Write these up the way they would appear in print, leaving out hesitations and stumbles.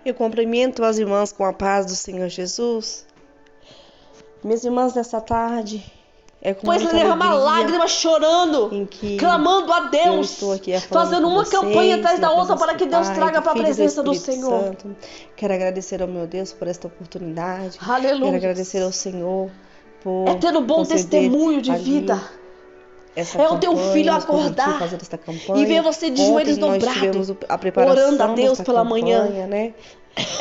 Eu cumprimento as irmãs com a paz do Senhor Jesus. Minhas irmãs, nessa tarde, é com Pois muita derramar alegria lágrimas, chorando, em que clamando a eu Deus, estou aqui falando fazendo com uma vocês, campanha atrás da na outra presença para que do Deus Pai, traga do para a Filho e do presença do Espírito Senhor. Santo. Quero agradecer ao meu Deus por esta oportunidade. Aleluia. Quero agradecer ao Senhor por É ter um bom conceder testemunho de ali vida. essa É o teu campanha, filho nos permitir acordar fazer esta campanha. e ver você de joelhos Ontem nós dobrados, tivemos a orando preparação a Deus desta pela manhã. campanha, né?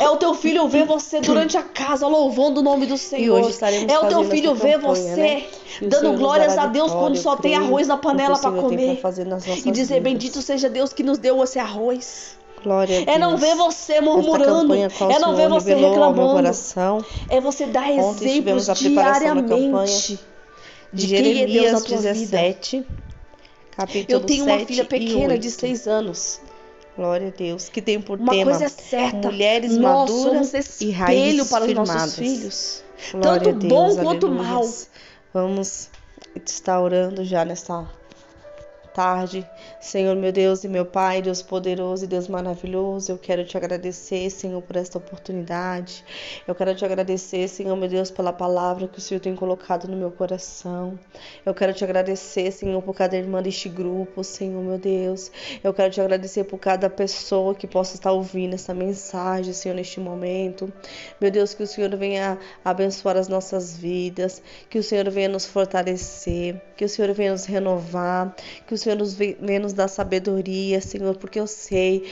É o teu filho ver você durante a casa louvando o nome do Senhor. E hoje estaremos É o teu fazendo filho essa ver campanha, você né? E o dando Senhor nos glórias dará a Deus vitória, quando eu só tem creio, arroz na no que o panela para Senhor tem comer. para fazer nas nossas E dizer, vidas. bendito seja Deus que nos deu esse arroz. Glória a Deus. É não ver você Esta murmurando. campanha qual É o não Senhor ver você revelou ao meu reclamando. coração. É você dar Ontem tivemos exemplos a preparação da campanha diariamente de de quem é Deus na Jeremias tua vida. 17, capítulo Eu tenho uma 7 filha e pequena 8. de 6 anos. Glória a Deus, que tem por Uma tema coisa é certa, mulheres nós maduras somos e espelho raízes para os firmadas. nossos filhos. Glória Tanto a Deus, bom quanto aleluia. mal. Vamos estar orando já nessa tarde. Senhor, meu Deus e meu Pai, Deus poderoso e Deus maravilhoso, eu quero te agradecer, Senhor, por esta oportunidade. Eu quero te agradecer, Senhor, meu Deus, pela palavra que o Senhor tem colocado no meu coração. Eu quero te agradecer, Senhor, por cada irmã deste grupo, Senhor, meu Deus. Eu quero te agradecer por cada pessoa que possa estar ouvindo essa mensagem, Senhor, neste momento. Meu Deus, que o Senhor venha abençoar as nossas vidas, que o Senhor venha nos fortalecer, que o Senhor venha nos renovar, que o Senhor venha nos dar sabedoria, Senhor, porque eu sei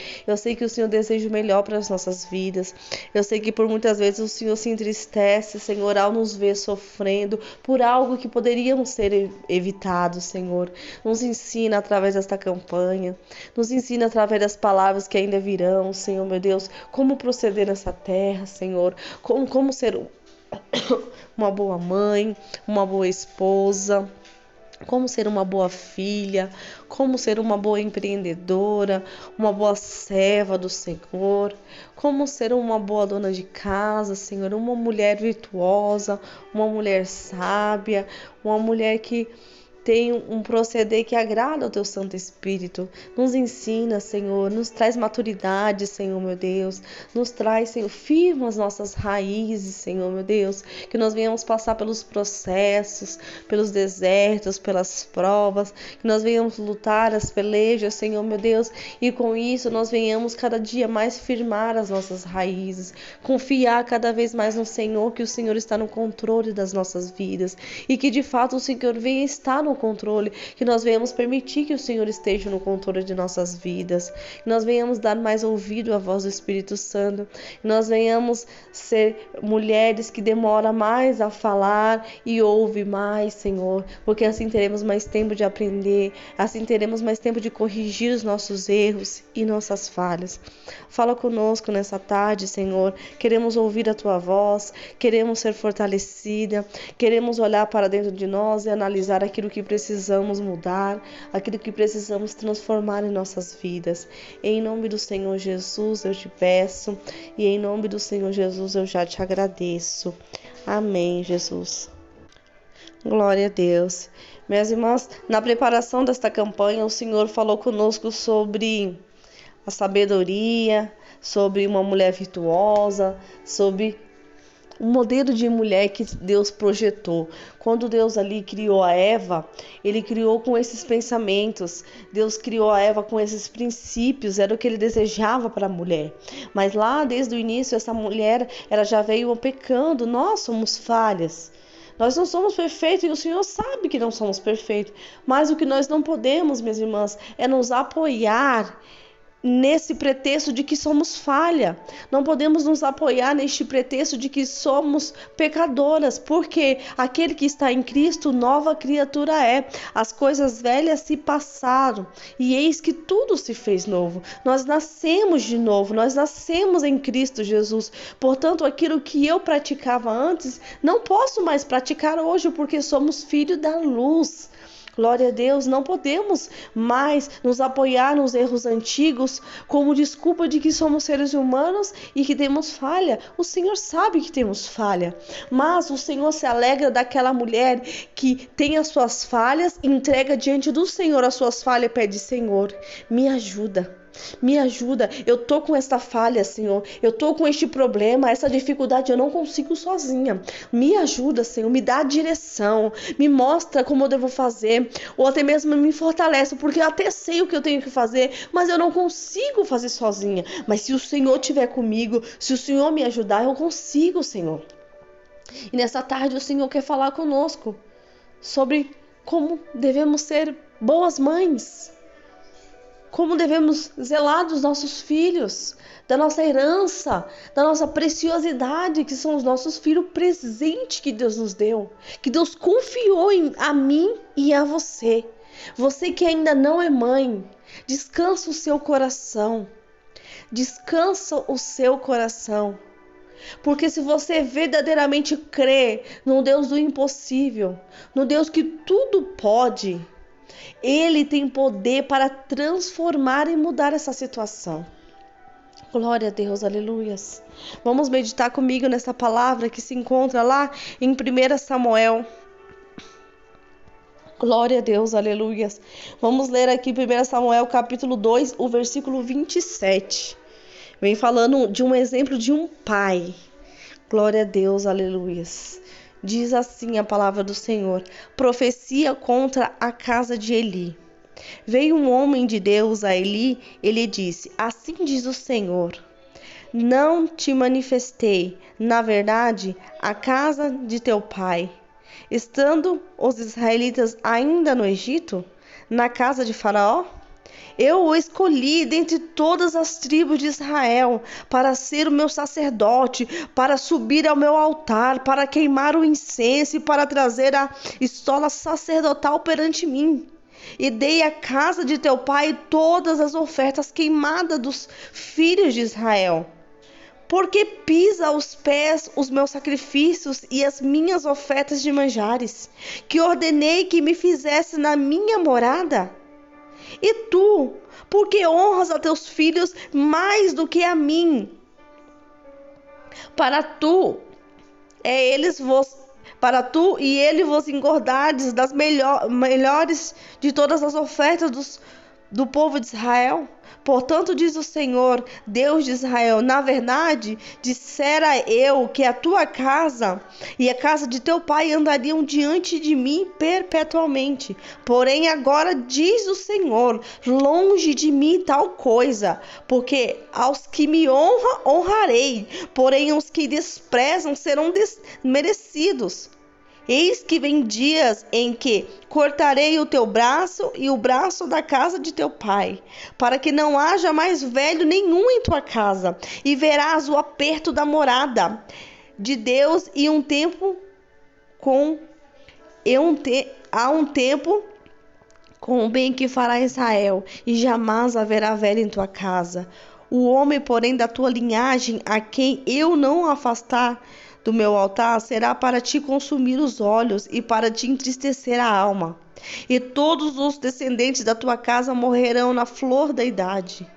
que o Senhor deseja o melhor para as nossas vidas. Eu sei que por muitas vezes o Senhor se entristece, Senhor, ao nos ver sofrendo por algo que poderíamos ser evitado, Senhor. Nos ensina através desta campanha, nos ensina através das palavras que ainda virão, Senhor, meu Deus, como proceder nessa terra, Senhor, como ser uma boa mãe, uma boa esposa, como ser uma boa filha, como ser uma boa empreendedora, uma boa serva do Senhor, como ser uma boa dona de casa, Senhor, uma mulher virtuosa, uma mulher sábia, uma mulher que tem um proceder que agrada ao teu Santo Espírito. Nos ensina, Senhor, nos traz maturidade, Senhor, meu Deus. Nos traz, Senhor, firma as nossas raízes, Senhor, meu Deus. Que nós venhamos passar pelos processos, pelos desertos, pelas provas. Que nós venhamos lutar as pelejas, Senhor, meu Deus. E com isso nós venhamos cada dia mais firmar as nossas raízes. Confiar cada vez mais no Senhor, que o Senhor está no controle das nossas vidas. E que de fato o Senhor venha estar no controle, que nós venhamos permitir que o Senhor esteja no controle de nossas vidas, que nós venhamos dar mais ouvido à voz do Espírito Santo, que nós venhamos ser mulheres que demoram mais a falar e ouve mais, Senhor, porque assim teremos mais tempo de aprender, assim teremos mais tempo de corrigir os nossos erros e nossas falhas. Fala conosco nessa tarde, Senhor, queremos ouvir a Tua voz, queremos ser fortalecida, queremos olhar para dentro de nós e analisar aquilo que precisamos mudar, aquilo que precisamos transformar em nossas vidas. Em nome do Senhor Jesus eu te peço e em nome do Senhor Jesus eu já te agradeço. Amém, Jesus. Glória a Deus. Minhas irmãs, na preparação desta campanha, o Senhor falou conosco sobre a sabedoria, sobre uma mulher virtuosa, sobre um modelo de mulher que Deus projetou. Quando Deus ali criou a Eva, Ele criou com esses pensamentos. Deus criou a Eva com esses princípios, era o que Ele desejava para a mulher. Mas lá, desde o início, essa mulher, ela já veio pecando. Nós somos falhas. Nós não somos perfeitos e o Senhor sabe que não somos perfeitos. Mas o que nós não podemos, minhas irmãs, é nos apoiar nesse pretexto de que somos falha. Não podemos nos apoiar neste pretexto de que somos pecadoras, porque aquele que está em Cristo, nova criatura é. As coisas velhas se passaram e eis que tudo se fez novo. Nós nascemos de novo, nós nascemos em Cristo Jesus. Portanto, aquilo que eu praticava antes, não posso mais praticar hoje, porque somos filhos da luz. Glória a Deus, não podemos mais nos apoiar nos erros antigos como desculpa de que somos seres humanos e que temos falha. O Senhor sabe que temos falha, mas o Senhor se alegra daquela mulher que tem as suas falhas, entrega diante do Senhor as suas falhas e pede: Senhor, me ajuda. Me ajuda. Eu tô com esta falha, Senhor. Eu tô com este problema, essa dificuldade. Eu não consigo sozinha. Me ajuda, Senhor. Me dá a direção. Me mostra como eu devo fazer. Ou até mesmo me fortalece, porque eu até sei o que eu tenho que fazer, mas eu não consigo fazer sozinha. Mas se o Senhor estiver comigo, se o Senhor me ajudar, eu consigo, Senhor. E nessa tarde o Senhor quer falar conosco sobre como devemos ser boas mães. Como devemos zelar dos nossos filhos, da nossa herança, da nossa preciosidade, que são os nossos filhos, presente que Deus nos deu, que Deus confiou a mim e a você. Você que ainda não é mãe, descansa o seu coração. Descansa o seu coração. Porque se você verdadeiramente crê no Deus do impossível, no Deus que tudo pode, Ele tem poder para transformar e mudar essa situação. Glória a Deus, aleluias. Vamos meditar comigo nessa palavra que se encontra lá em 1 Samuel. Glória a Deus, aleluias. Vamos ler aqui 1 Samuel capítulo 2, o versículo 27. Vem falando de um exemplo de um pai. Glória a Deus, aleluias. Diz assim a palavra do Senhor: profecia contra a casa de Eli. Veio um homem de Deus a Eli, ele disse: assim diz o Senhor, não te manifestei, na verdade, a casa de teu pai, estando os israelitas ainda no Egito, na casa de Faraó? Eu o escolhi dentre todas as tribos de Israel para ser o meu sacerdote, para subir ao meu altar, para queimar o incenso e para trazer a estola sacerdotal perante mim. E dei à casa de teu pai todas as ofertas queimadas dos filhos de Israel. Porque pisa aos pés os meus sacrifícios e as minhas ofertas de manjares, que ordenei que me fizesse na minha morada? E tu, porque honras a teus filhos mais do que a mim? Para tu e ele vos engordardes das melhores de todas as ofertas do povo de Israel? Portanto, diz o Senhor, Deus de Israel, na verdade, dissera eu que a tua casa e a casa de teu pai andariam diante de mim perpetuamente. Porém, agora diz o Senhor, longe de mim tal coisa, porque aos que me honram, honrarei, porém os que desprezam serão desmerecidos. Eis que vem dias em que cortarei o teu braço e o braço da casa de teu pai, para que não haja mais velho nenhum em tua casa, e verás o aperto da morada de Deus há um tempo com o bem que fará Israel, e jamais haverá velho em tua casa. O homem, porém, da tua linhagem, a quem eu não afastar do meu altar, será para te consumir os olhos e para te entristecer a alma. E todos os descendentes da tua casa morrerão na flor da idade.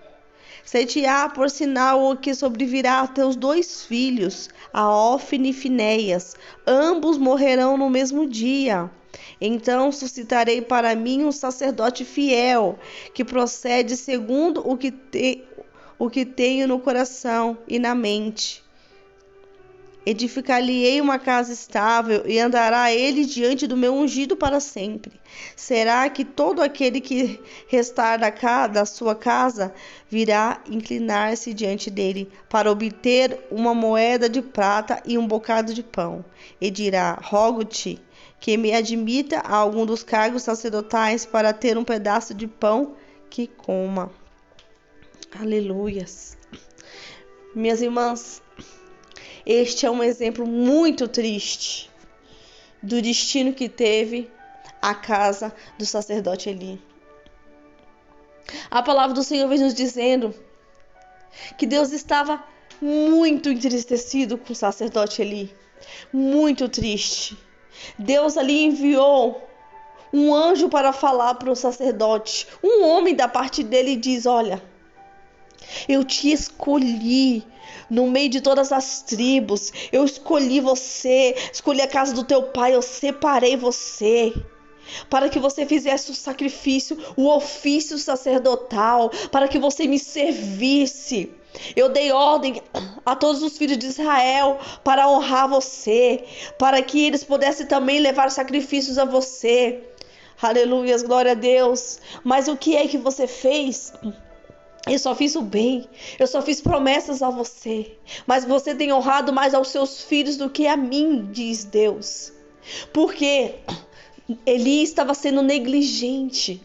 Ser-te-á por sinal o que sobrevirá a teus 2 filhos, a Ofne e Finéias. Ambos morrerão no mesmo dia. Então suscitarei para mim um sacerdote fiel, que procede segundo o que tenho no coração e na mente. Edificar-lhe-ei uma casa estável, e andará ele diante do meu ungido para sempre. Será que todo aquele que restar da sua casa virá inclinar-se diante dele, para obter uma moeda de prata e um bocado de pão, e dirá: rogo-te que me admita a algum dos cargos sacerdotais para ter um pedaço de pão que coma. Aleluias. Minhas irmãs, este é um exemplo muito triste do destino que teve a casa do sacerdote Eli. A palavra do Senhor vem nos dizendo que Deus estava muito entristecido com o sacerdote Eli, muito triste. Deus ali enviou um anjo para falar para o sacerdote, um homem da parte dele, e diz: olha, eu te escolhi no meio de todas as tribos, eu escolhi você, escolhi a casa do teu pai, eu separei você. para que você fizesse o sacrifício, o ofício sacerdotal, para que você me servisse. Eu dei ordem a todos os filhos de Israel para honrar você, para que eles pudessem também levar sacrifícios a você. Aleluia, glória a Deus. Mas o que é que você fez? Eu só fiz o bem, eu só fiz promessas a você, mas você tem honrado mais aos seus filhos do que a mim, diz Deus. Porque Eli estava sendo negligente.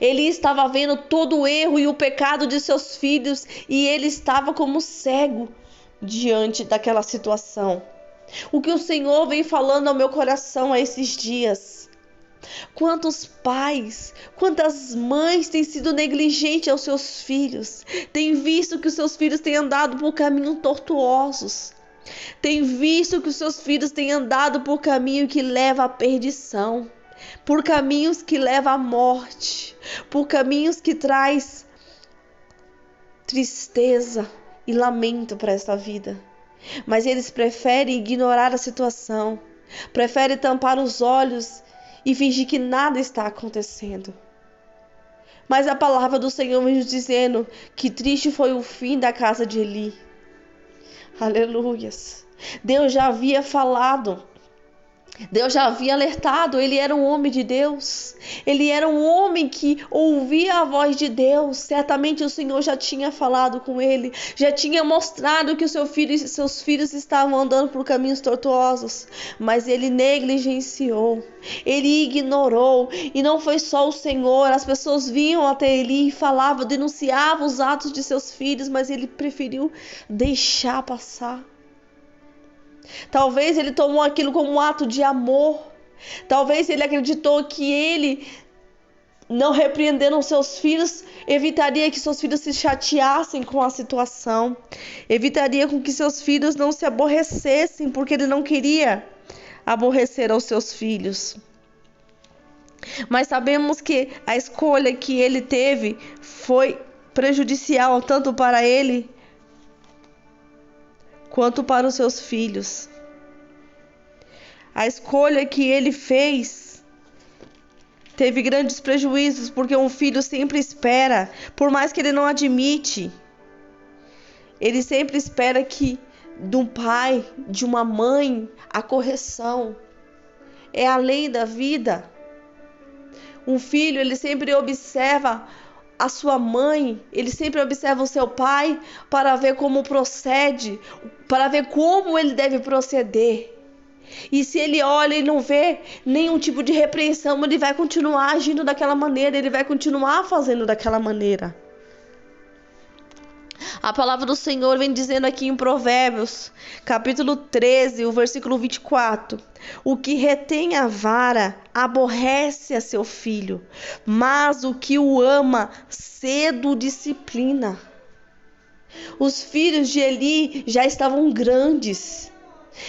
Ele estava vendo todo o erro e o pecado de seus filhos e ele estava como cego diante daquela situação. O que o Senhor vem falando ao meu coração a esses dias? Quantos pais, quantas mães têm sido negligentes aos seus filhos, têm visto que os seus filhos têm andado por caminhos tortuosos, têm visto que os seus filhos têm andado por caminho que leva à perdição, por caminhos que levam à morte, por caminhos que traz tristeza e lamento para esta vida. Mas eles preferem ignorar a situação, preferem tampar os olhos e fingir que nada está acontecendo. Mas a palavra do Senhor vem nos dizendo que triste foi o fim da casa de Eli. Aleluias. Deus já havia falado, Deus já havia alertado. Ele era um homem de Deus, ele era um homem que ouvia a voz de Deus. Certamente o Senhor já tinha falado com ele, já tinha mostrado que o seu filho e seus filhos estavam andando por caminhos tortuosos, mas ele negligenciou, ele ignorou. E não foi só o Senhor, as pessoas vinham até ele e falavam, denunciavam os atos de seus filhos, mas ele preferiu deixar passar. Talvez ele tomou aquilo como um ato de amor. Talvez ele acreditou que ele, não repreendendo seus filhos, evitaria que seus filhos se chateassem com a situação, evitaria com que seus filhos não se aborrecessem, porque ele não queria aborrecer aos seus filhos. Mas sabemos que a escolha que ele teve foi prejudicial tanto para ele quanto para os seus filhos. A escolha que ele fez teve grandes prejuízos, porque um filho sempre espera, por mais que ele não admite, ele sempre espera que de um pai, de uma mãe, a correção. É a lei da vida. Um filho, ele sempre observa a sua mãe, ele sempre observa o seu pai para ver como procede, para ver como ele deve proceder. E se ele olha e não vê nenhum tipo de repreensão, ele vai continuar agindo daquela maneira, ele vai continuar fazendo daquela maneira. A palavra do Senhor vem dizendo aqui em Provérbios, capítulo 13, o versículo 24. O que retém a vara aborrece a seu filho, mas o que o ama cedo disciplina. Os filhos de Eli já estavam grandes.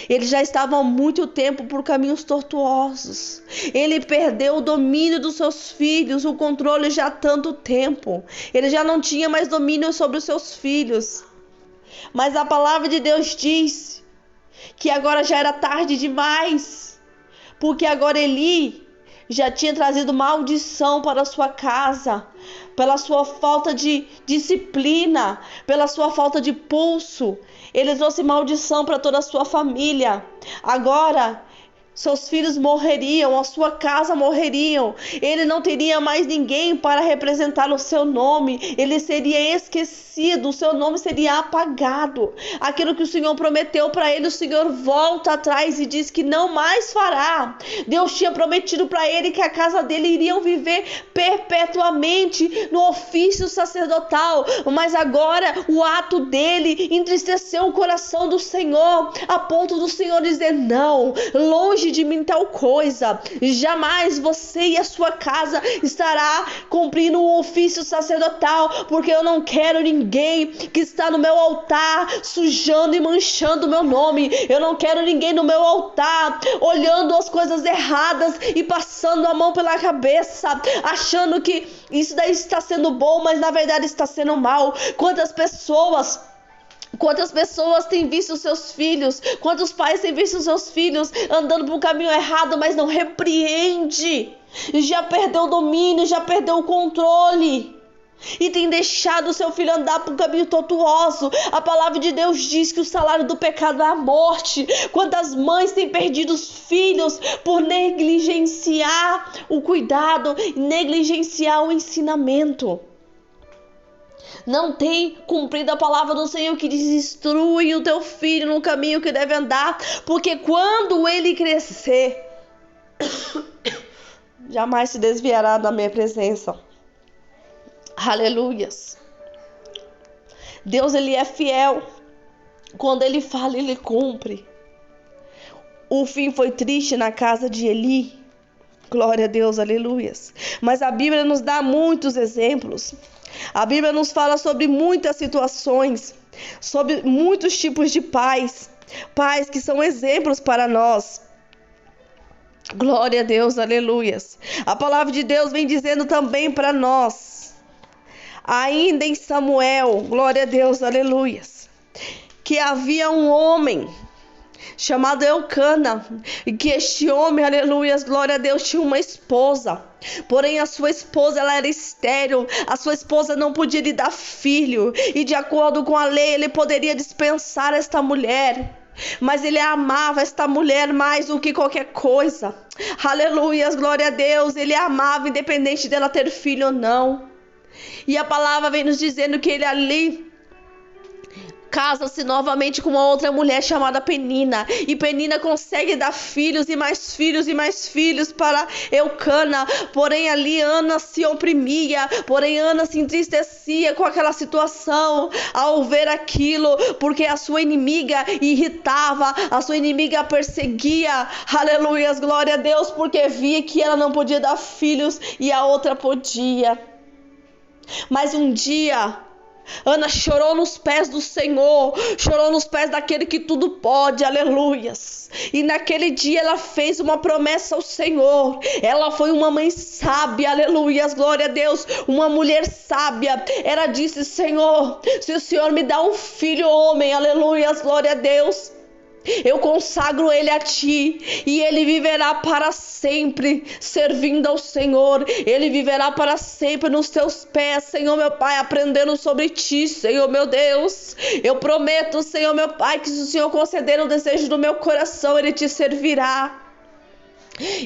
Eles já estavam há muito tempo por caminhos tortuosos. Ele perdeu o domínio dos seus filhos, o controle já há tanto tempo. Ele já não tinha mais domínio sobre os seus filhos. Mas a palavra de Deus diz que agora já era tarde demais, porque agora Eli já tinha trazido maldição para a sua casa, pela sua falta de disciplina, pela sua falta de pulso. Ele trouxe maldição para toda a sua família. Agora seus filhos morreriam, a sua casa morreriam. Ele não teria mais ninguém para representar o seu nome. Ele seria esquecido, o seu nome seria apagado. Aquilo que o Senhor prometeu para ele, o Senhor volta atrás e diz que não mais fará. Deus tinha prometido para ele que a casa dele iriam viver perpetuamente no ofício sacerdotal, mas agora o ato dele entristeceu o coração do Senhor, a ponto do Senhor dizer: não, longe de mim tal coisa, jamais você e a sua casa estará cumprindo o ofício sacerdotal, porque eu não quero ninguém que está no meu altar sujando e manchando o meu nome. Eu não quero ninguém no meu altar olhando as coisas erradas e passando a mão pela cabeça, achando que isso daí está sendo bom, mas na verdade está sendo mal. Quantas pessoas Quantas pessoas têm visto seus filhos, quantos pais têm visto seus filhos andando por um caminho errado, mas não repreende. Já perdeu o domínio, já perdeu o controle. E tem deixado o seu filho andar por um caminho tortuoso. A palavra de Deus diz que o salário do pecado é a morte. Quantas mães têm perdido os filhos por negligenciar o cuidado, negligenciar o ensinamento. Não tem cumprido a palavra do Senhor que diz: instrui o teu filho no caminho que deve andar, porque quando ele crescer, jamais se desviará da minha presença. Aleluias. Deus, ele é fiel. Quando ele fala, ele cumpre. O fim foi triste na casa de Eli. Glória a Deus, aleluias. Mas a Bíblia nos dá muitos exemplos. A Bíblia nos fala sobre muitas situações, sobre muitos tipos de pais. Pais que são exemplos para nós. Glória a Deus, aleluias. A palavra de Deus vem dizendo também para nós. Ainda em Samuel, glória a Deus, aleluias, que havia um homem chamado Eucana, e que este homem, aleluias, glória a Deus, tinha uma esposa. Porém a sua esposa, ela era estéril, a sua esposa não podia lhe dar filho, e de acordo com a lei ele poderia dispensar esta mulher. Mas ele amava esta mulher mais do que qualquer coisa. Aleluias, glória a Deus, ele a amava independente dela ter filho ou não. E a palavra vem nos dizendo que ele ali casa-se novamente com uma outra mulher chamada Penina. E Penina consegue dar filhos e mais filhos e mais filhos para Eucana. Porém ali Ana se oprimia. Porém Ana se entristecia com aquela situação ao ver aquilo. Porque a sua inimiga irritava. A sua inimiga perseguia. Aleluias, glória a Deus. Porque via que ela não podia dar filhos e a outra podia. Mas um dia Ana chorou nos pés do Senhor, chorou nos pés daquele que tudo pode, aleluias. E naquele dia ela fez uma promessa ao Senhor. Ela foi uma mãe sábia, aleluias, glória a Deus, uma mulher sábia. Ela disse: Senhor, se o Senhor me dá um filho homem, aleluias, glória a Deus, eu consagro ele a ti, e ele viverá para sempre servindo ao Senhor. Ele viverá para sempre nos teus pés, Senhor meu Pai, aprendendo sobre ti, Senhor meu Deus. Eu prometo, Senhor meu Pai, que se o Senhor conceder o desejo do meu coração, ele te servirá.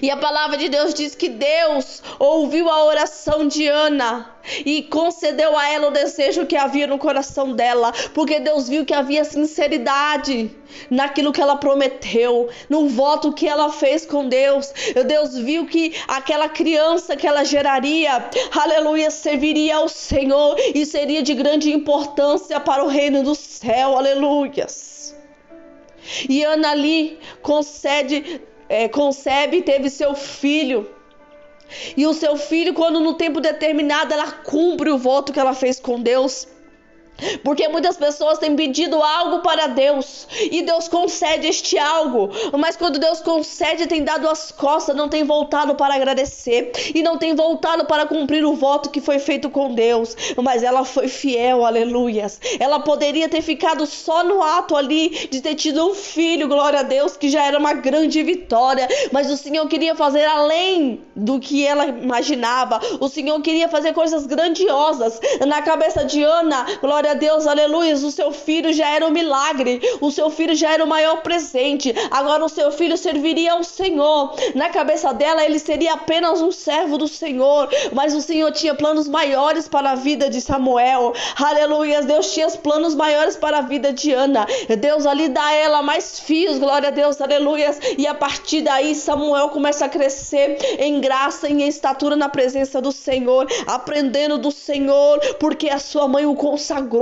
E a palavra de Deus diz que Deus ouviu a oração de Ana e concedeu a ela o desejo que havia no coração dela, porque Deus viu que havia sinceridade naquilo que ela prometeu, no voto que ela fez com Deus. Deus viu que aquela criança que ela geraria, aleluia, serviria ao Senhor e seria de grande importância para o reino do céu, aleluias. E Ana ali concebe e teve seu filho. E o seu filho, quando no tempo determinado ela cumpre o voto que ela fez com Deus. Porque muitas pessoas têm pedido algo para Deus e Deus concede este algo, mas quando Deus concede, tem dado as costas, não tem voltado para agradecer e não tem voltado para cumprir o voto que foi feito com Deus. Mas ela foi fiel, aleluias. Ela poderia ter ficado só no ato ali de ter tido um filho, glória a Deus, que já era uma grande vitória, mas o Senhor queria fazer além do que ela imaginava. O Senhor queria fazer coisas grandiosas na cabeça de Ana, glória a Deus, aleluia. O seu filho já era um milagre, o seu filho já era o maior presente. Agora o seu filho serviria ao Senhor. Na cabeça dela ele seria apenas um servo do Senhor, mas o Senhor tinha planos maiores para a vida de Samuel, aleluia. Deus tinha planos maiores para a vida de Ana. Deus ali dá a ela mais filhos, glória a Deus, aleluia. E a partir daí Samuel começa a crescer em graça e em estatura na presença do Senhor, aprendendo do Senhor, porque a sua mãe o consagrou,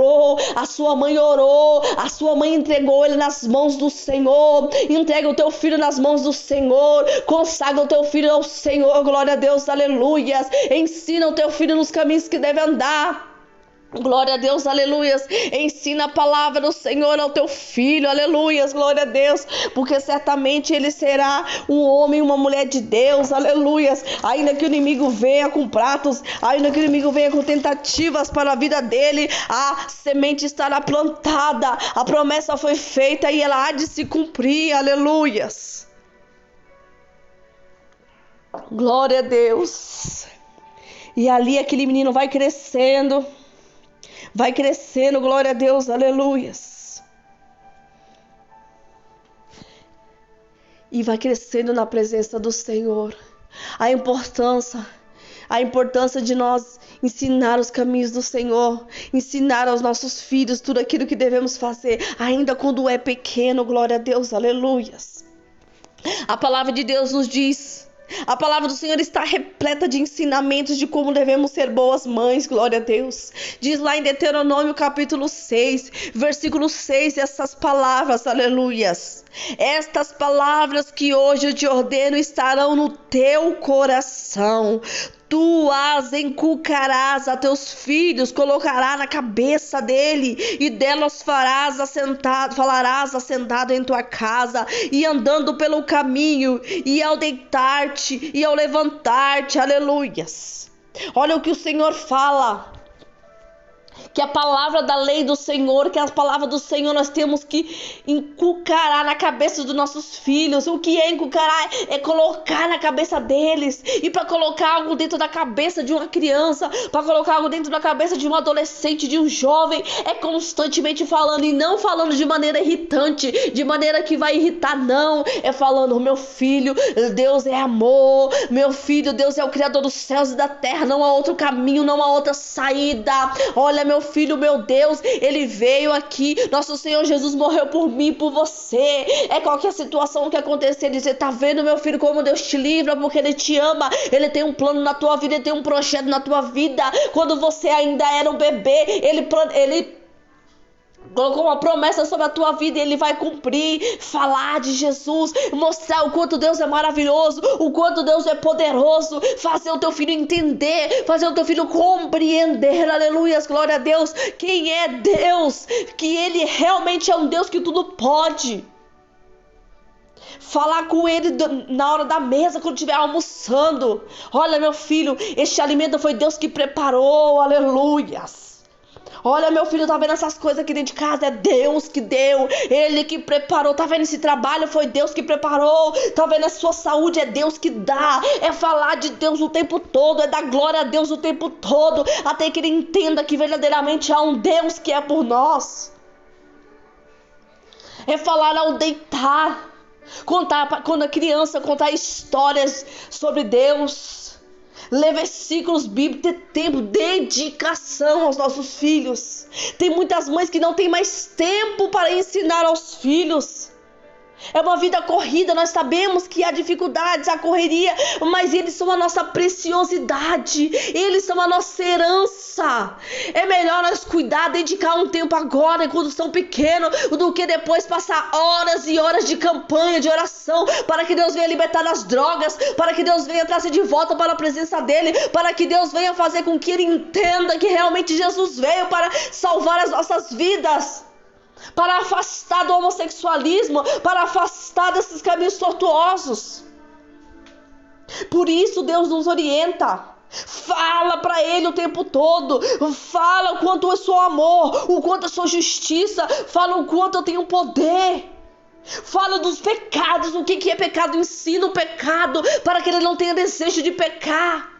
a sua mãe orou, a sua mãe entregou ele nas mãos do Senhor. Entrega o teu filho nas mãos do Senhor, consagra o teu filho ao Senhor, glória a Deus, aleluias. Ensina o teu filho nos caminhos que deve andar. Glória a Deus, aleluias. Ensina a palavra do Senhor ao teu filho, aleluias, glória a Deus. Porque certamente ele será um homem, uma mulher de Deus, aleluias. Ainda que o inimigo venha com pratos, ainda que o inimigo venha com tentativas para a vida dele, a semente estará plantada, a promessa foi feita e ela há de se cumprir, aleluias. Glória a Deus. E ali aquele menino vai crescendo, glória a Deus, aleluias. E vai crescendo na presença do Senhor. A importância de nós ensinar os caminhos do Senhor, ensinar aos nossos filhos tudo aquilo que devemos fazer, ainda quando é pequeno, glória a Deus, aleluias. A palavra de Deus nos diz, a palavra do Senhor está repleta de ensinamentos de como devemos ser boas mães, glória a Deus. Diz lá em Deuteronômio capítulo 6, versículo 6, essas palavras, aleluias. Estas palavras que hoje eu te ordeno estarão no teu coração. Tu as inculcarás a teus filhos, colocarás na cabeça dele, e delas falarás assentado em tua casa, e andando pelo caminho, e ao deitar-te, e ao levantar-te, aleluias. Olha o que o Senhor fala, que a palavra da lei do Senhor, que a palavra do Senhor nós temos que inculcar na cabeça dos nossos filhos. O que é inculcar? É colocar na cabeça deles. E para colocar algo dentro da cabeça de uma criança, para colocar algo dentro da cabeça de um adolescente, de um jovem, é constantemente falando, e não falando de maneira irritante, de maneira que vai irritar, não. É falando, meu filho, Deus é amor, meu filho, Deus é o Criador dos céus e da terra, não há outro caminho, não há outra saída. Olha, meu filho, meu Deus, ele veio aqui, nosso Senhor Jesus morreu por mim, por você. É qualquer situação que acontecer, dizer, tá vendo, meu filho, como Deus te livra, porque ele te ama, ele tem um plano na tua vida, ele tem um projeto na tua vida. Quando você ainda era um bebê, ele colocou uma promessa sobre a tua vida e ele vai cumprir. Falar de Jesus, mostrar o quanto Deus é maravilhoso, o quanto Deus é poderoso, fazer o teu filho entender, fazer o teu filho compreender, aleluias, glória a Deus, quem é Deus, que ele realmente é um Deus que tudo pode. Falar com ele na hora da mesa, quando estiver almoçando. Olha, meu filho, este alimento foi Deus que preparou, aleluias. Olha, meu filho, tá vendo essas coisas aqui dentro de casa? É Deus que deu, ele que preparou. Tá vendo esse trabalho? Foi Deus que preparou. Tá vendo a sua saúde? É Deus que dá. É falar de Deus o tempo todo, é dar glória a Deus o tempo todo, até que ele entenda que verdadeiramente há um Deus que é por nós. É falar ao deitar, contar, quando a criança contar histórias sobre Deus. Ler versículos bíblicos, ter tempo, dedicação aos nossos filhos. Tem muitas mães que não têm mais tempo para ensinar aos filhos. É uma vida corrida, nós sabemos que há dificuldades, há correria, mas eles são a nossa preciosidade, eles são a nossa herança. É melhor nós cuidar, dedicar um tempo agora, quando são pequenos, do que depois passar horas e horas de campanha, de oração, para que Deus venha libertar das drogas, para que Deus venha trazer de volta para a presença dele, para que Deus venha fazer com que ele entenda que realmente Jesus veio para salvar as nossas vidas, para afastar do homossexualismo, para afastar desses caminhos tortuosos. Por isso Deus nos orienta. Fala para ele o tempo todo. Fala o quanto eu sou amor, o quanto eu sou justiça. Fala o quanto eu tenho poder. Fala dos pecados, o que é pecado. Ensina o pecado para que ele não tenha desejo de pecar.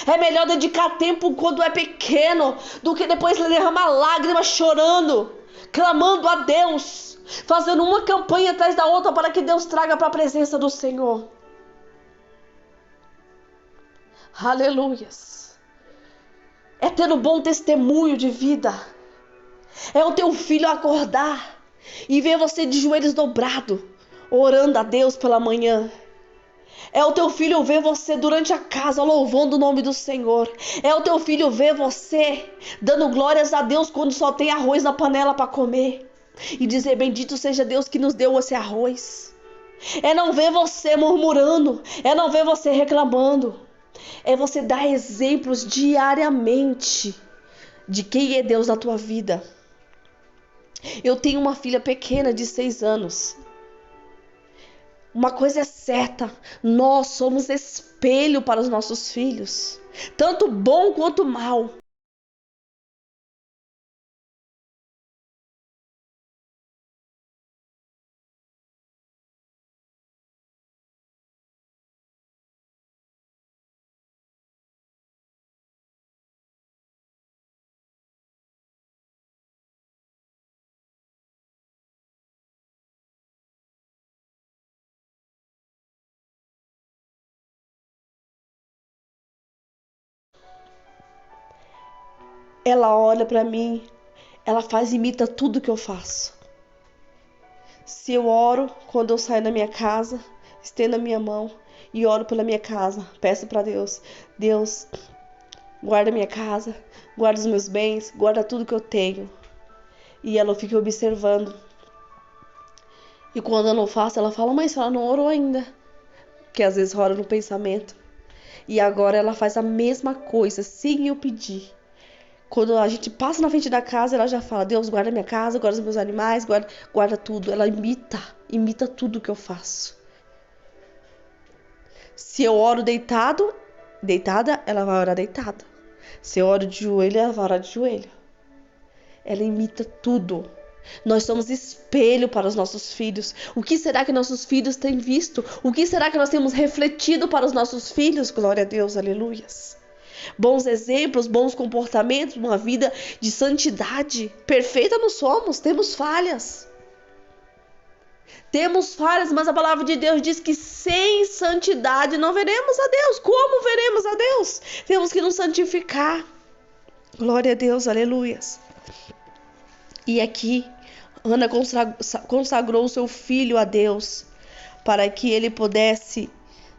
É melhor dedicar tempo quando é pequeno do que depois derramar lágrimas chorando, clamando a Deus, fazendo uma campanha atrás da outra para que Deus traga para a presença do Senhor. Aleluias. É ter um bom testemunho de vida. É o teu filho acordar e ver você de joelhos dobrados, orando a Deus pela manhã. É o teu filho ver você durante a casa louvando o nome do Senhor. É o teu filho ver você dando glórias a Deus quando só tem arroz na panela para comer. E dizer, bendito seja Deus que nos deu esse arroz. É não ver você murmurando. É não ver você reclamando. É você dar exemplos diariamente de quem é Deus na tua vida. Eu tenho uma filha pequena de 6 anos. Uma coisa é certa, nós somos espelho para os nossos filhos, tanto bom quanto mal. Ela olha para mim, ela imita tudo que eu faço. Se eu oro, quando eu saio da minha casa, estendo a minha mão e oro pela minha casa, peço para Deus, Deus, guarda minha casa, guarda os meus bens, guarda tudo que eu tenho. E ela fica observando. E quando eu não faço, ela fala, mas ela não orou ainda. Que às vezes ora no pensamento. E agora ela faz a mesma coisa, sem eu pedir. Quando a gente passa na frente da casa, ela já fala, Deus, guarda minha casa, guarda os meus animais, guarda tudo. Ela imita tudo que eu faço. Se eu oro deitada, ela vai orar deitada. Se eu oro de joelho, ela vai orar de joelho. Ela imita tudo. Nós somos espelho para os nossos filhos. O que será que nossos filhos têm visto? O que será que nós temos refletido para os nossos filhos? Glória a Deus, aleluias. Bons exemplos, bons comportamentos, uma vida de santidade. Perfeita não somos, temos falhas. Temos falhas, mas a palavra de Deus diz que sem santidade não veremos a Deus. Como veremos a Deus? Temos que nos santificar. Glória a Deus, aleluias. E aqui, Ana consagrou seu filho a Deus para que ele pudesse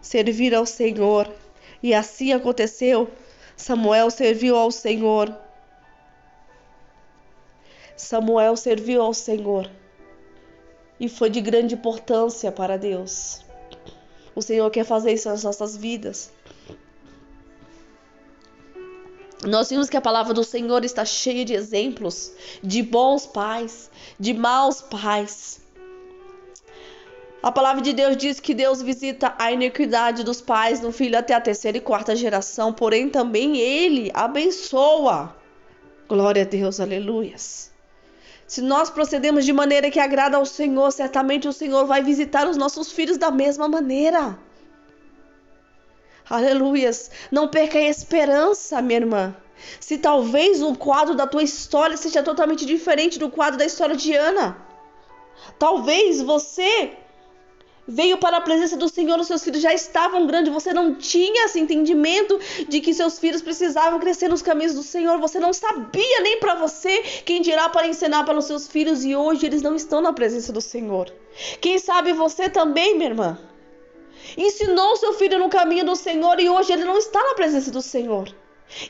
servir ao Senhor. E assim aconteceu. Samuel serviu ao Senhor. Samuel serviu ao Senhor. E foi de grande importância para Deus. O Senhor quer fazer isso nas nossas vidas. Nós vimos que a palavra do Senhor está cheia de exemplos de bons pais, de maus pais. A palavra de Deus diz que Deus visita a iniquidade dos pais no filho até a 3ª e 4ª geração, porém também Ele abençoa. Glória a Deus, aleluias. Se nós procedemos de maneira que agrada ao Senhor, certamente o Senhor vai visitar os nossos filhos da mesma maneira. Aleluias. Não perca a esperança, minha irmã. Se talvez o quadro da tua história seja totalmente diferente do quadro da história de Ana. Talvez você veio para a presença do Senhor, os seus filhos já estavam grandes, você não tinha esse entendimento de que seus filhos precisavam crescer nos caminhos do Senhor, você não sabia nem para você, quem dirá para ensinar para os seus filhos, e hoje eles não estão na presença do Senhor. Quem sabe você também, minha irmã, ensinou seu filho no caminho do Senhor e hoje ele não está na presença do Senhor.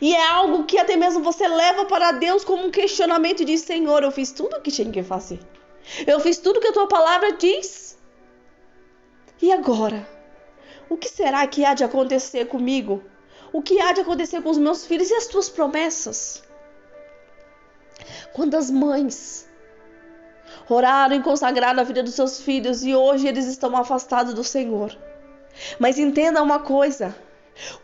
E é algo que até mesmo você leva para Deus como um questionamento e diz, Senhor, eu fiz tudo o que tinha que fazer. Eu fiz tudo o que a tua palavra diz. E agora? O que será que há de acontecer comigo? O que há de acontecer com os meus filhos e as tuas promessas? Quantas mães oraram e consagraram a vida dos seus filhos e hoje eles estão afastados do Senhor. Mas entenda uma coisa,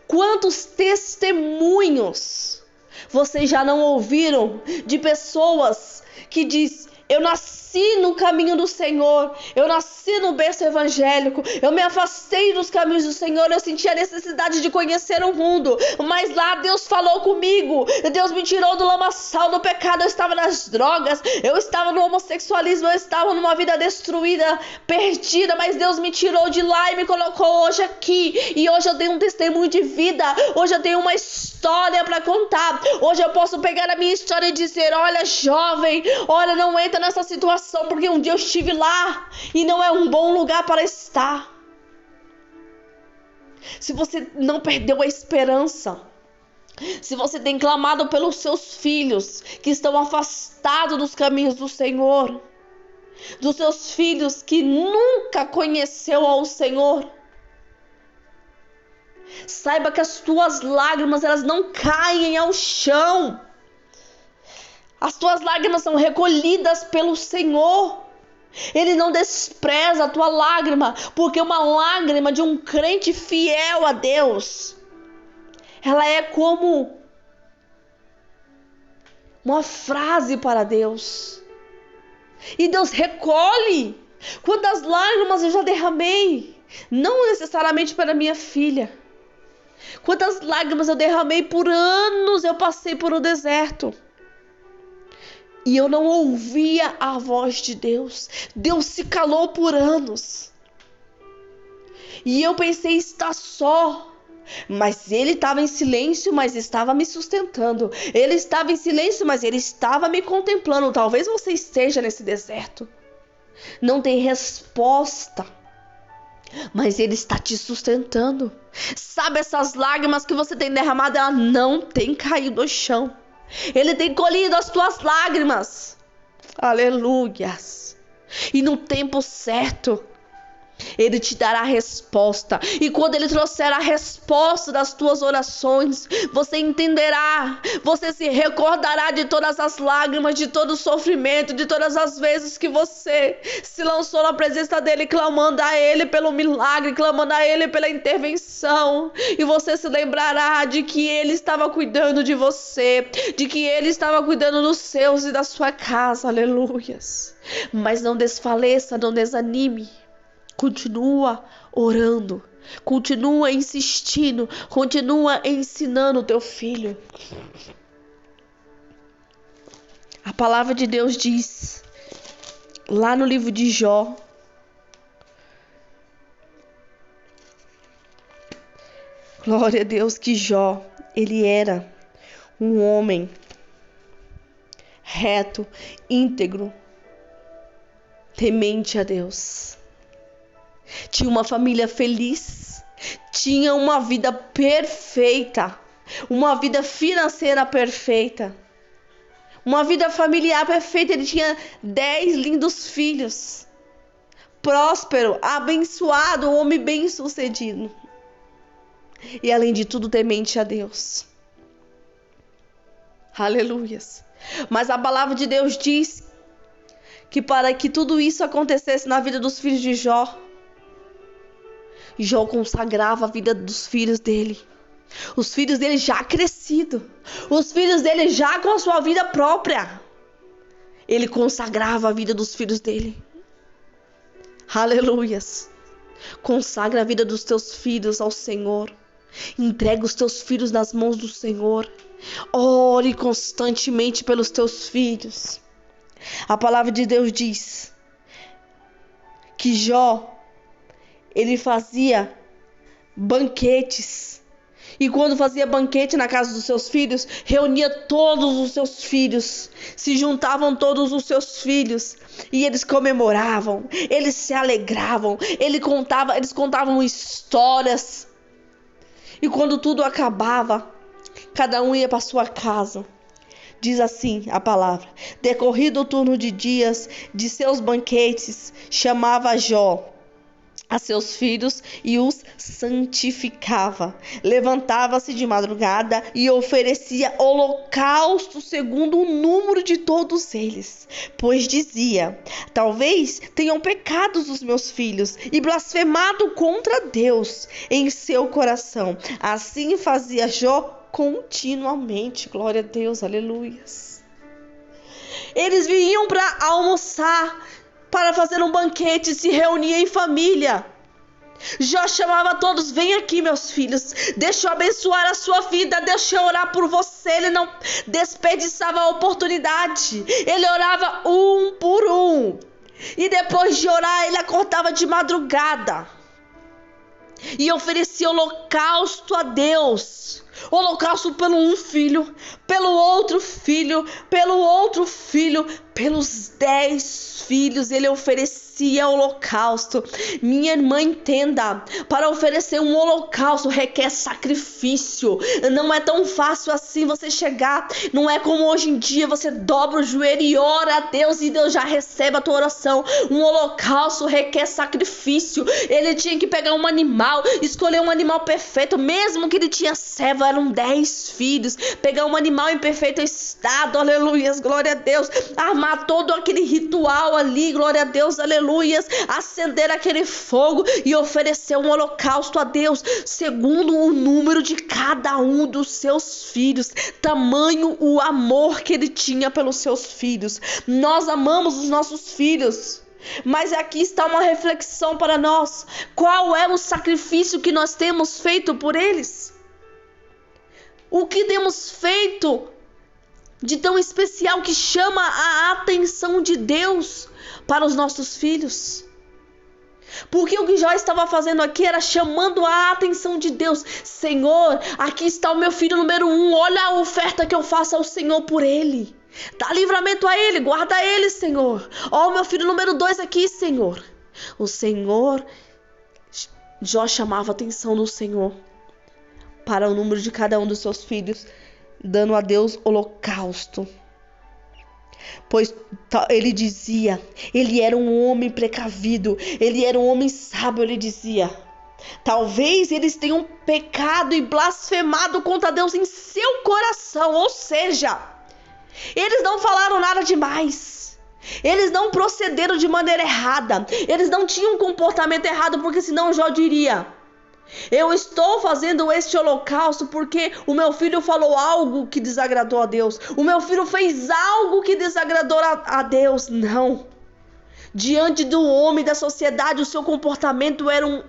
quantos testemunhos vocês já não ouviram de pessoas que diz, eu nasci no caminho do Senhor, eu nasci no berço evangélico, eu me afastei dos caminhos do Senhor, eu senti a necessidade de conhecer o mundo, mas lá Deus falou comigo, Deus me tirou do lamaçal do pecado, eu estava nas drogas, eu estava no homossexualismo, eu estava numa vida destruída, perdida, mas Deus me tirou de lá e me colocou hoje aqui, e hoje eu tenho um testemunho de vida, hoje eu tenho uma história para contar, hoje eu posso pegar a minha história e dizer, olha jovem, olha, não entra nessa situação, porque um dia eu estive lá e não é um bom lugar para estar. Se você não perdeu a esperança, se você tem clamado pelos seus filhos que estão afastados dos caminhos do Senhor, dos seus filhos que nunca conheceu ao Senhor, Saiba que as tuas lágrimas, elas não caem ao chão. As tuas lágrimas são recolhidas pelo Senhor. Ele não despreza a tua lágrima, porque uma lágrima de um crente fiel a Deus, ela é como uma frase para Deus. E Deus recolhe. Quantas lágrimas eu já derramei, não necessariamente para minha filha. Quantas lágrimas eu derramei por anos, eu passei por um deserto. E eu não ouvia a voz de Deus. Deus se calou por anos. E eu pensei, está só. Mas ele estava em silêncio, mas estava me sustentando. Ele estava em silêncio, mas ele estava me contemplando. Talvez você esteja nesse deserto. Não tem resposta, mas ele está te sustentando. Sabe, essas lágrimas que você tem derramado, ela não tem caído ao chão. Ele tem colhido as tuas lágrimas. Aleluias. E no tempo certo, ele te dará a resposta. E quando ele trouxer a resposta das tuas orações, você entenderá. Você se recordará de todas as lágrimas, de todo o sofrimento, de todas as vezes que você se lançou na presença dele, clamando a ele pelo milagre, clamando a ele pela intervenção. E você se lembrará de que ele estava cuidando de você, de que ele estava cuidando dos seus e da sua casa. Aleluias. Mas não desfaleça, não desanime. Continua orando, continua insistindo, continua ensinando o teu filho. A palavra de Deus diz, lá no livro de Jó, glória a Deus, que Jó, ele era um homem reto, íntegro, temente a Deus. Tinha uma família feliz, tinha uma vida perfeita, uma vida financeira perfeita, uma vida familiar perfeita. Ele tinha 10 lindos filhos, próspero, abençoado, um homem bem-sucedido. E além de tudo, temente a Deus. Aleluias. Mas a palavra de Deus diz que para que tudo isso acontecesse na vida dos filhos de Jó, Jó consagrava a vida dos filhos dele. Os filhos dele já crescidos. Os filhos dele já com a sua vida própria. Ele consagrava a vida dos filhos dele. Aleluias. Consagra a vida dos teus filhos ao Senhor. Entrega os teus filhos nas mãos do Senhor. Ore constantemente pelos teus filhos. A palavra de Deus diz que Jó, ele fazia banquetes. E quando fazia banquete na casa dos seus filhos, reunia todos os seus filhos. Se juntavam todos os seus filhos. E eles comemoravam. Eles se alegravam. Eles contavam histórias. E quando tudo acabava, cada um ia para sua casa. Diz assim a palavra: decorrido o turno de dias de seus banquetes, chamava Jó a seus filhos e os santificava. Levantava-se de madrugada e oferecia holocausto segundo o número de todos eles. Pois dizia: talvez tenham pecado os meus filhos e blasfemado contra Deus em seu coração. Assim fazia Jó continuamente. Glória a Deus, aleluias. Eles vinham para almoçar, para fazer um banquete, se reuniam em família. Jó chamava todos: vem aqui, meus filhos, deixa eu abençoar a sua vida, deixa eu orar por você. Ele não desperdiçava a oportunidade, ele orava um por um. E depois de orar, ele acordava de madrugada e oferecia holocausto a Deus, Holocausto pelo um filho, pelo outro filho, pelo outro filho, pelos 10 filhos ele oferecia holocausto. Minha irmã, entenda, para oferecer um holocausto requer sacrifício. Não é tão fácil assim você chegar, não é como hoje em dia você dobra o joelho e ora a Deus e Deus já recebe a tua oração. Um holocausto requer sacrifício. Ele tinha que pegar um animal, escolher um animal perfeito, mesmo que ele tinha servo, eram 10 filhos, pegar um animal em perfeito estado, aleluias, glória a Deus, armar todo aquele ritual ali, glória a Deus, aleluias, acender aquele fogo e oferecer um holocausto a Deus, segundo o número de cada um dos seus filhos, tamanho o amor que ele tinha pelos seus filhos. Nós amamos os nossos filhos, mas aqui está uma reflexão para nós: qual é o sacrifício que nós temos feito por eles? O que temos feito de tão especial que chama a atenção de Deus para os nossos filhos? Porque o que Jó estava fazendo aqui era chamando a atenção de Deus. Senhor, aqui está o meu filho número 1, olha a oferta que eu faço ao Senhor por ele. Dá livramento a ele, guarda ele, Senhor. Ó, o meu filho número 2 aqui, Senhor. O Senhor, Jó chamava a atenção do Senhor para o número de cada um dos seus filhos, dando a Deus holocausto. Pois ele dizia, ele era um homem precavido, ele era um homem sábio, ele dizia: talvez eles tenham pecado e blasfemado contra Deus em seu coração, ou seja, eles não falaram nada demais, eles não procederam de maneira errada, eles não tinham um comportamento errado, porque senão Jó diria: eu estou fazendo este holocausto porque o meu filho falou algo que desagradou a Deus. O meu filho fez algo que desagradou a Deus. Não. Diante do homem, da sociedade, o seu comportamento era um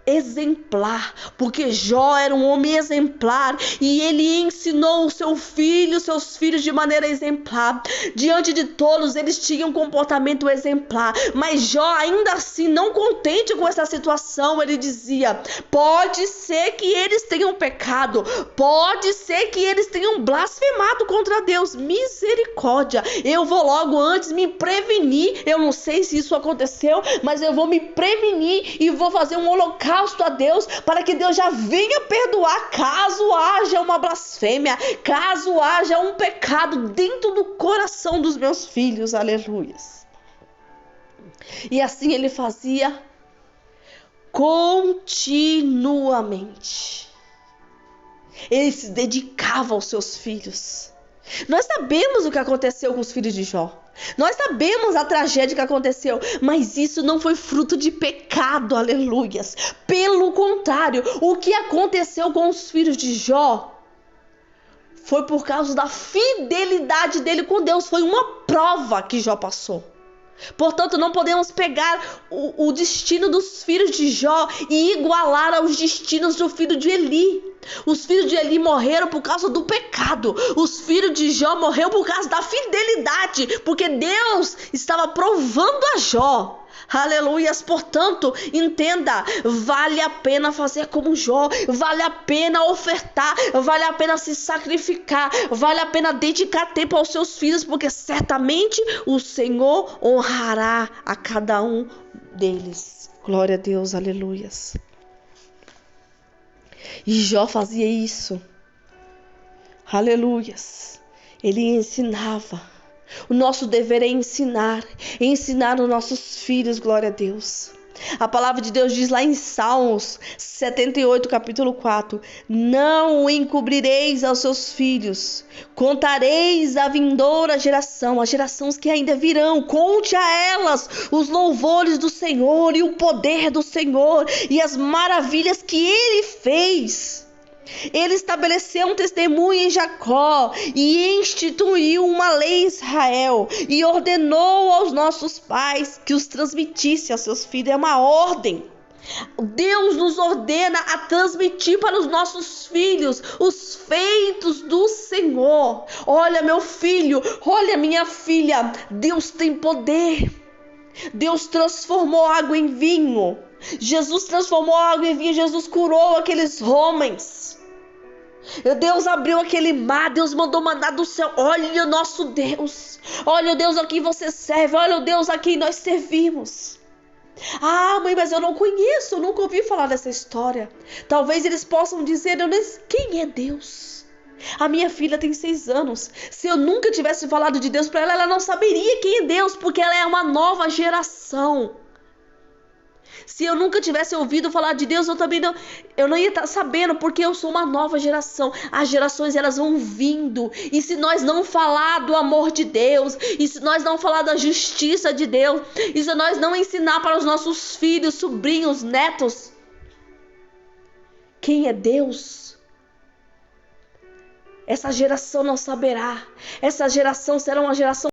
exemplar, porque Jó era um homem exemplar e ele ensinou seus filhos de maneira exemplar. Diante de todos eles tinham um comportamento exemplar, mas Jó, ainda assim, não contente com essa situação, ele dizia: pode ser que eles tenham pecado, pode ser que eles tenham blasfemado contra Deus, misericórdia, eu vou logo antes me prevenir. Eu não sei se isso aconteceu, mas eu vou me prevenir e vou fazer um holocausto a Deus, para que Deus já venha perdoar caso haja uma blasfêmia, caso haja um pecado dentro do coração dos meus filhos, aleluias. E assim ele fazia continuamente. Ele se dedicava aos seus filhos. Nós sabemos o que aconteceu com os filhos de Jó. Nós sabemos a tragédia que aconteceu, mas isso não foi fruto de pecado, aleluias. Pelo contrário, o que aconteceu com os filhos de Jó foi por causa da fidelidade dele com Deus. Foi uma prova que Jó passou. Portanto, não podemos pegar o destino dos filhos de Jó e igualar aos destinos do filho de Eli. Os filhos de Eli morreram por causa do pecado. Os filhos de Jó morreram por causa da fidelidade, porque Deus estava provando a Jó. Aleluias. Portanto, entenda, vale a pena fazer como Jó, vale a pena ofertar, vale a pena se sacrificar, vale a pena dedicar tempo aos seus filhos, porque certamente o Senhor honrará a cada um deles. Glória a Deus, aleluias. E Jó fazia isso, aleluias. Ele ensinava. O nosso dever é ensinar os nossos filhos, glória a Deus. A palavra de Deus diz lá em Salmos 78, capítulo 4: não encobrireis aos seus filhos, contareis a vindoura geração, as gerações que ainda virão, conte a elas os louvores do Senhor e o poder do Senhor e as maravilhas que Ele fez. Ele estabeleceu um testemunho em Jacó e instituiu uma lei em Israel e ordenou aos nossos pais que os transmitisse aos seus filhos. É uma ordem. Deus nos ordena a transmitir para os nossos filhos os feitos do Senhor. Olha, meu filho, olha, minha filha, Deus tem poder. Deus transformou água em vinho. Jesus transformou água em vinho. Jesus curou aqueles homens. Deus abriu aquele mar, Deus mandou maná do céu. Olha o nosso Deus. Olha o Deus a quem você serve. Olha o Deus a quem nós servimos. Ah, mãe, mas eu não conheço, eu nunca ouvi falar dessa história. Talvez eles possam dizer, quem é Deus? A minha filha tem 6 anos. Se eu nunca tivesse falado de Deus para ela, ela não saberia quem é Deus, porque ela é uma nova geração. Se eu nunca tivesse ouvido falar de Deus, eu não ia estar sabendo, porque eu sou uma nova geração. As gerações, elas vão vindo. E se nós não falar do amor de Deus, e se nós não falar da justiça de Deus, e se nós não ensinar para os nossos filhos, sobrinhos, netos, quem é Deus, essa geração não saberá. Essa geração será uma geração